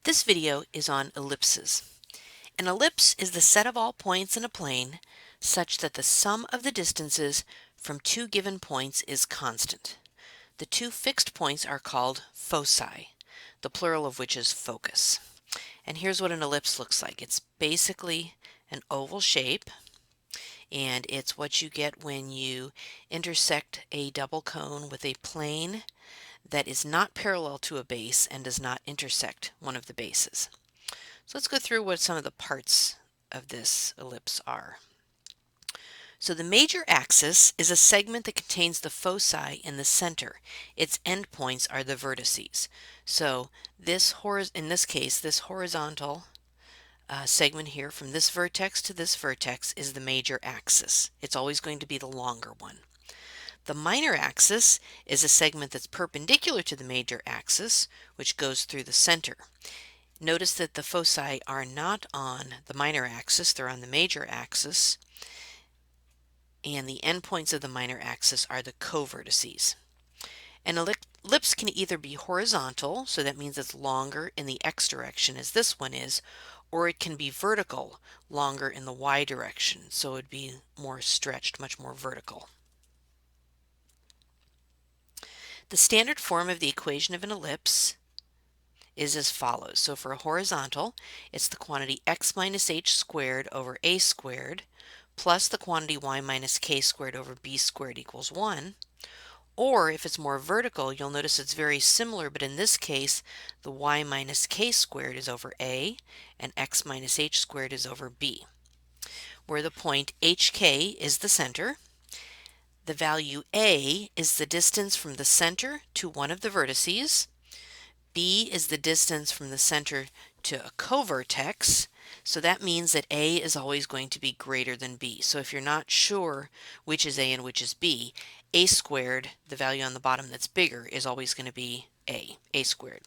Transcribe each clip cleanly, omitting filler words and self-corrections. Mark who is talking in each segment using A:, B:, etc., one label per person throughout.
A: This video is on ellipses. An ellipse is the set of all points in a plane such that the sum of the distances from two given points is constant. The two fixed points are called foci, the plural of which is focus. And here's what an ellipse looks like. It's basically an oval shape, and it's what you get when you intersect a double cone with a plane that is not parallel to a base and does not intersect one of the bases. So let's go through what some of the parts of this ellipse are. So the major axis is a segment that contains the foci in the center. Its endpoints are the vertices. So in this case, this horizontal segment here from this vertex to this vertex is the major axis. It's always going to be the longer one. The minor axis is a segment that's perpendicular to the major axis, which goes through the center. Notice that the foci are not on the minor axis, they're on the major axis, and the endpoints of the minor axis are the covertices. An ellipse can either be horizontal, so that means it's longer in the x direction as this one is, or it can be vertical, longer in the y direction, so it would be more stretched, much more vertical. The standard form of the equation of an ellipse is as follows. So for a horizontal, it's the quantity x minus h squared over a squared plus the quantity y minus k squared over b squared equals 1. Or if it's more vertical, you'll notice it's very similar, but in this case, the y minus k squared is over a and x minus h squared is over b, where the point hk is the center. The value a is the distance from the center to one of the vertices. B is the distance from the center to a covertex, so that means that A is always going to be greater than B. So if you're not sure which is A and which is B, A squared, the value on the bottom that's bigger, is always going to be A squared.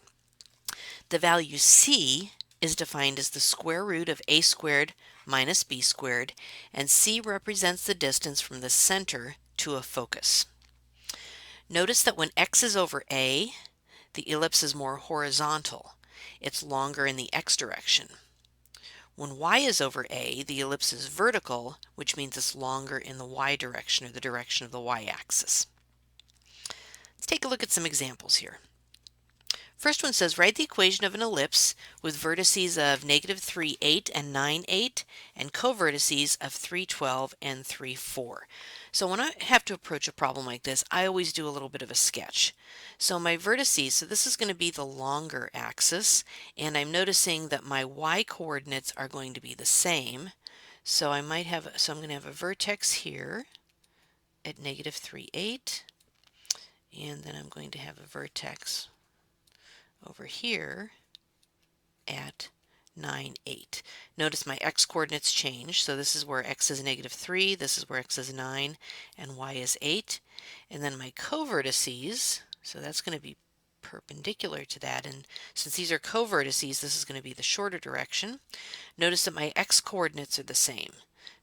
A: The value C is defined as the square root of A squared minus B squared, and C represents the distance from the center to a focus. Notice that when x is over A, the ellipse is more horizontal. It's longer in the x direction. When y is over A, the ellipse is vertical, which means it's longer in the y direction, or the direction of the y-axis. Let's take a look at some examples here. First one says, write the equation of an ellipse with vertices of -3, 8, and 9, 8, and covertices of 3, 12, and 3, 4. So when I have to approach a problem like this, I always do a little bit of a sketch. So my vertices, so this is going to be the longer axis, and I'm noticing that my y coordinates are going to be the same. So I'm going to have a vertex here at -3, 8, and then I'm going to have a vertex over here at 9, 8. Notice my x coordinates change, so this is where x is -3, this is where x is 9, and y is 8. And then my covertices, so that's going to be perpendicular to that, and since these are covertices, this is going to be the shorter direction. Notice that my x coordinates are the same.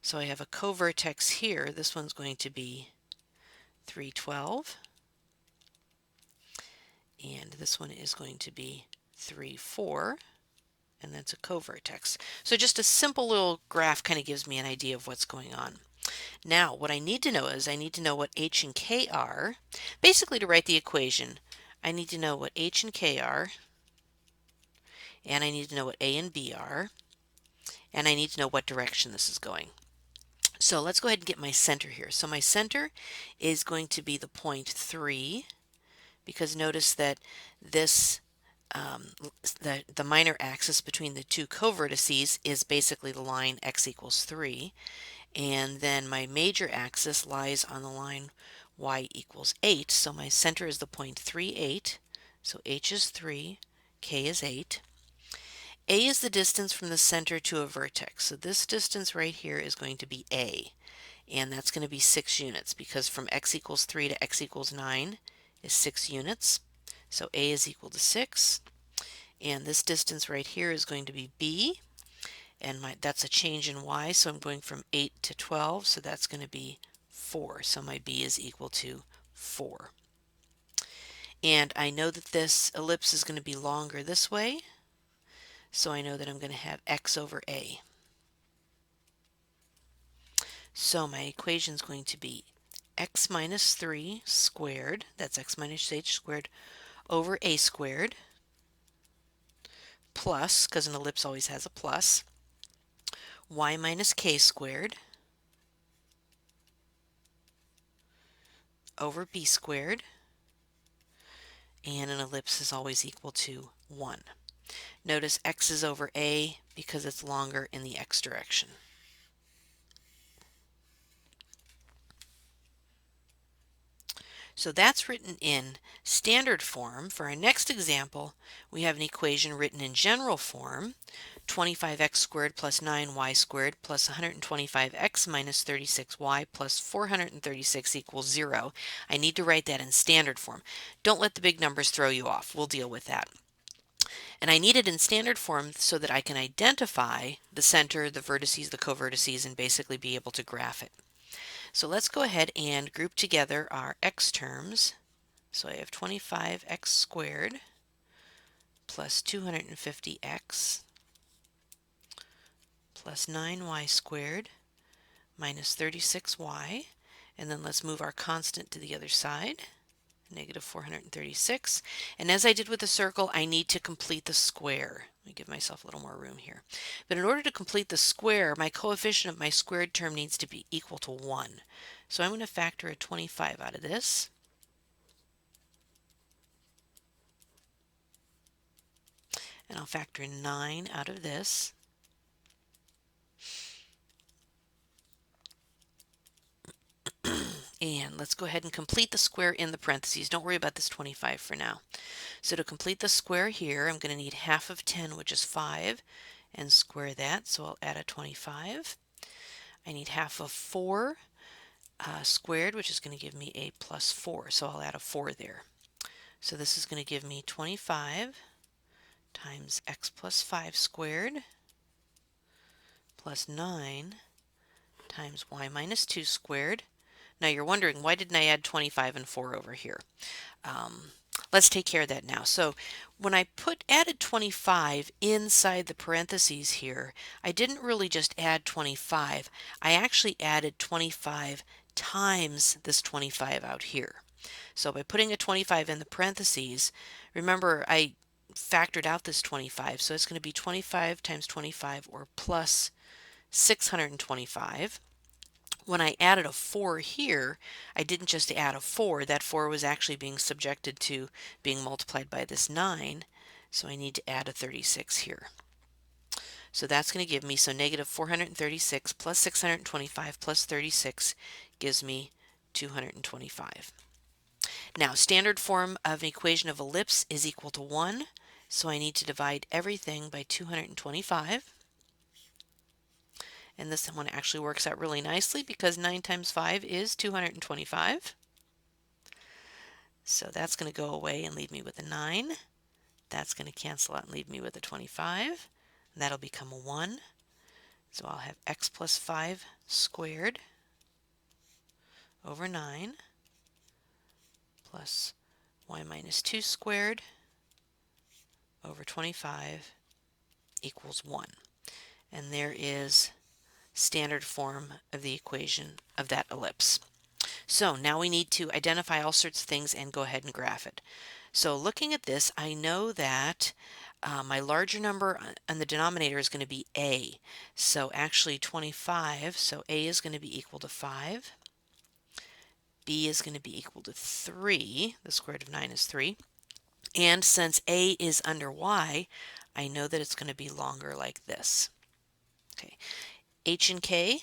A: So I have a covertex here, this one's going to be 3, 12. And this one is going to be 3, 4, and that's a covertex. So just a simple little graph kind of gives me an idea of what's going on. Now, what I need to know is I need to know what h and k are. Basically, to write the equation, I need to know what h and k are, and I need to know what a and b are, and I need to know what direction this is going. So let's go ahead and get my center here. So my center is going to be the point 3, because notice that this the minor axis between the two covertices is basically the line x equals 3, and then my major axis lies on the line y equals 8, so my center is the point 3, 8, so h is 3, k is 8. A is the distance from the center to a vertex, so this distance right here is going to be A, and that's going to be 6 units, because from x equals 3 to x equals 9 is 6 units. So A is equal to 6, and this distance right here is going to be B, and that's a change in y, so I'm going from 8 to 12, so that's going to be 4, so my B is equal to 4. And I know that this ellipse is going to be longer this way, so I know that I'm going to have x over a. So my equation is going to be x minus 3 squared, that's x minus h squared, over a squared, plus, because an ellipse always has a plus, y minus k squared, over b squared, and an ellipse is always equal to 1. Notice x is over a because it's longer in the x direction. So that's written in standard form. For our next example, we have an equation written in general form, 25x squared plus 9y squared plus 125x minus 36y plus 436 equals 0. I need to write that in standard form. Don't let the big numbers throw you off. We'll deal with that. And I need it in standard form so that I can identify the center, the vertices, the covertices, and basically be able to graph it. So let's go ahead and group together our x terms. So I have 25x squared plus 250x plus 9y squared minus 36y. And then let's move our constant to the other side, negative 436. And as I did with the circle, I need to complete the square. Let me give myself a little more room here. But in order to complete the square, my coefficient of my squared term needs to be equal to 1. So I'm going to factor a 25 out of this. And I'll factor 9 out of this. And let's go ahead and complete the square in the parentheses. Don't worry about this 25 for now. So to complete the square here, I'm going to need half of 10, which is 5, and square that. So I'll add a 25. I need half of 4 squared, which is going to give me a plus 4. So I'll add a 4 there. So this is going to give me 25 times x plus 5 squared plus 9 times y minus 2 squared. Now you're wondering, why didn't I add 25 and 4 over here? Let's take care of that now. So when I added 25 inside the parentheses here, I didn't really just add 25. I actually added 25 times this 25 out here. So by putting a 25 in the parentheses, remember I factored out this 25, so it's going to be 25 times 25 or plus 625. When I added a 4 here, I didn't just add a 4. That 4 was actually being subjected to being multiplied by this 9, so I need to add a 36 here. So that's going to give me, so negative 436 plus 625 plus 36 gives me 225. Now, standard form of an equation of ellipse is equal to 1, so I need to divide everything by 225. And this one actually works out really nicely because 9 times 5 is 225. So that's going to go away and leave me with a 9. That's going to cancel out and leave me with a 25. And that'll become a 1. So I'll have x plus 5 squared over 9 plus y minus 2 squared over 25 equals 1. And there is standard form of the equation of that ellipse. So now we need to identify all sorts of things and go ahead and graph it. So looking at this, I know that my larger number on the denominator is going to be a. So actually 25, so a is going to be equal to 5. B is going to be equal to 3. The square root of 9 is 3. And since a is under y, I know that it's going to be longer like this. Okay. H and k.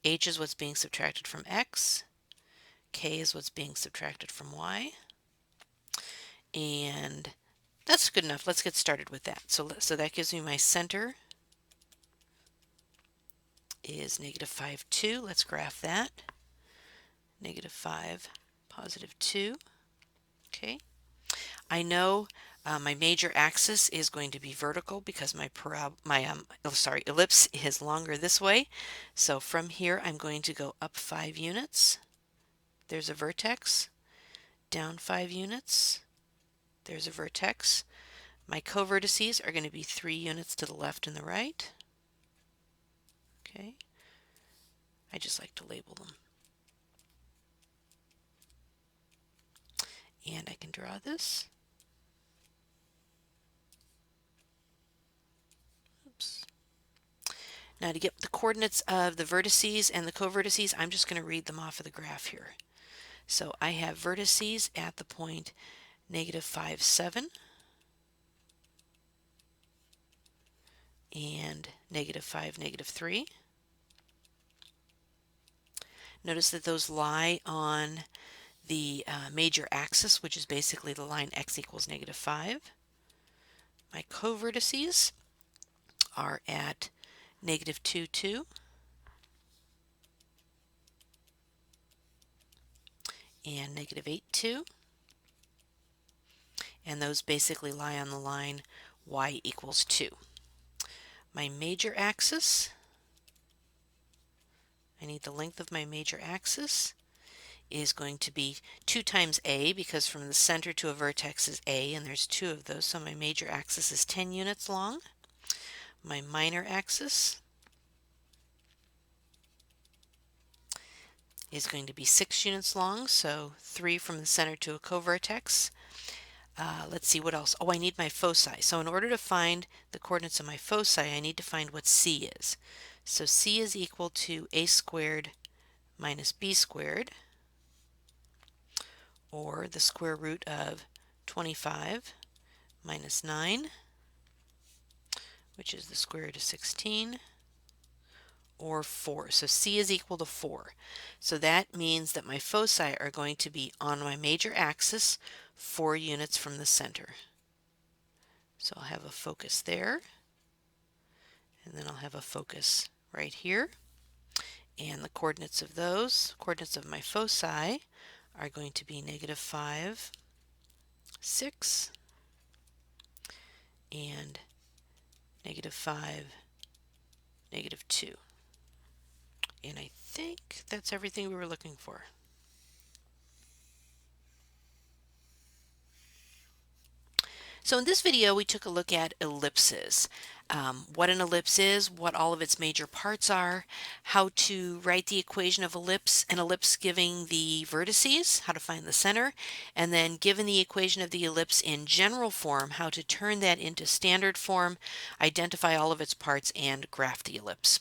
A: H is what's being subtracted from x. K is what's being subtracted from y. And that's good enough. Let's get started with that. So that gives me my center is negative 5, 2. Let's graph that. Negative 5, positive 2. Okay. I know my major axis is going to be vertical because my ellipse is longer this way. So from here, I'm going to go up 5 units. There's a vertex. Down 5 units. There's a vertex. My co-vertices are going to be 3 units to the left and the right. Okay, I just like to label them. And I can draw this. Oops. Now to get the coordinates of the vertices and the co-vertices, I'm just going to read them off of the graph here. So I have vertices at the point -5, 7 and -5, -3. Notice that those lie on the major axis, which is basically the line x equals -5. My co-vertices are at -2, 2 and -8, 2. And those basically lie on the line y equals 2. My major axis, I need the length of my major axis, is going to be 2 times a, because from the center to a vertex is a, and there's 2 of those, so my major axis is 10 units long. My minor axis is going to be 6 units long, so 3 from the center to a co-vertex. Let's see what else. Oh, I need my foci. So in order to find the coordinates of my foci, I need to find what c is. So c is equal to a squared minus b squared, or the square root of 25 minus 9, which is the square root of 16, or 4. So c is equal to 4. So that means that my foci are going to be on my major axis 4 units from the center. So I'll have a focus there, and then I'll have a focus right here. And the coordinates of those, coordinates of my foci, are going to be -5, 6, and -5, -2. And I think that's everything we were looking for. So in this video, we took a look at ellipses. What an ellipse is, what all of its major parts are, how to write the equation of an ellipse giving the vertices, how to find the center, and then given the equation of the ellipse in general form, how to turn that into standard form, identify all of its parts, and graph the ellipse.